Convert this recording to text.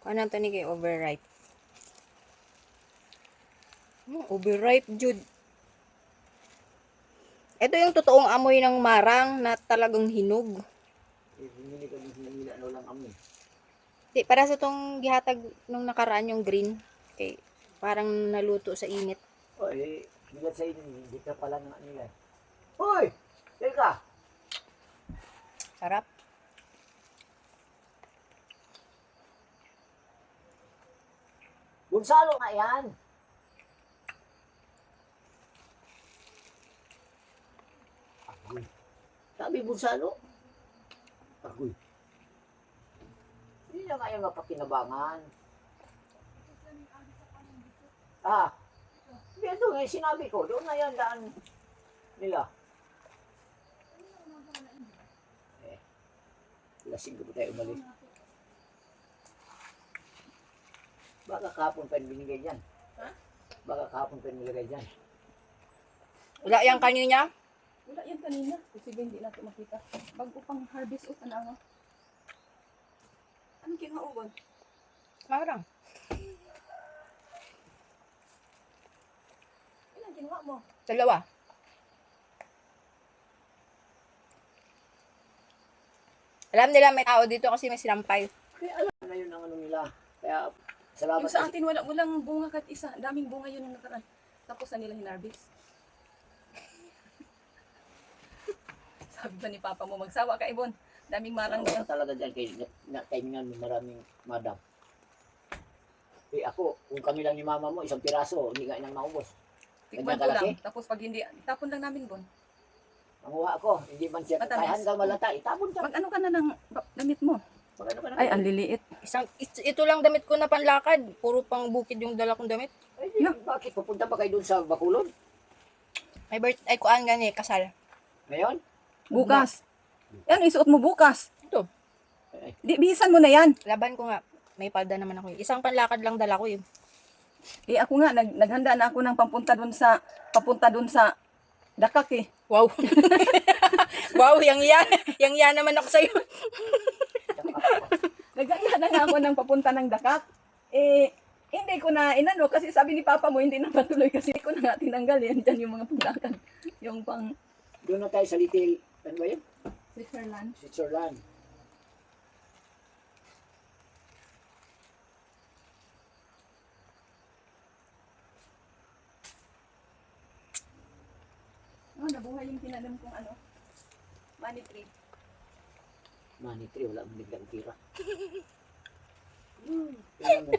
Ano to ni kay overripe? Overripe, Jude. Ito yung totoong amoy ng marang na talagang hinog. Hindi ka din ano lang amoy. Di, para sa tong gihatag nung nakaraan yung green. Okay, parang naluto sa init. O bigat sa inyo, hindi ka pala nga nila. Hoy! Teka! Sarap. Bunsalo nga yan! Agoy. Sabi bunsalo? Agoy. Hindi na nga yung mapakinabangan. Hindi ito nga yung sinabi ko. Doon na yan daan nila. Lasing ko tayo umalis. Baka kahapon pa yung binigay dyan. Ha? Baka kahapon pa yung nilagay dyan. Wala yung kanina? Wala yan kanina. Kasi hindi natin makita. Bago pang harvest o tanawa. Anong kinauban? Marang. Ilang ginawa mo? Dalawa. Alam nila may tao dito kasi may sinampay. Kaya alam na yun ang ano nila. Kaya salamat. Yung sa atin walang bunga kahit isa. Daming bunga yun yung nakaraan. Tapos na nila hinarvest. Sabi ba ni Papa mo, magsawa ka Ibon. Daming marang Wala doon. talaga dyan kailangan mo maraming madam. Ako, kung kami lang ni mama mo, isang piraso, hindi nga inang maubos. Tikman ko lang. Tapos pag hindi, tapon lang namin Bon. Manguha ako, hindi man siya Matamis. kaya hanggang malata, itapon ka. Mag ano ka na ng damit mo? Mag ano ka na. Ay, ang liliit. Ito lang damit ko na panlakad. Puro pang bukid yung dala kong damit. Ay, bakit? Pupunta pa kayo dun sa Bacolod? May birthday ko ang gani, kasal. Ngayon? Bukas. Yan, isuot mo bukas. Ito. Di, bihisan mo na yan. Laban ko nga. May palda naman ako. Isang panlakad lang dala ko eh. Eh ako nga, naghanda na ako ng papunta dun sa Dakak eh. Wow. Wow, yang yan naman ako sa'yo. Naghanda na nga ako ng papunta ng Dakak. Eh, hindi ko na inano kasi sabi ni Papa mo hindi na matuloy kasi ko na nga tinanggal yan dyan yung mga paglakan. Yung pang Doon na tayo sa Little, ano ba yun? Switzerland. Switzerland. Oh, nabuhay yung tinanim kong ano. Money tree. Money tree, wala mo naglang tira. Tingnan mo.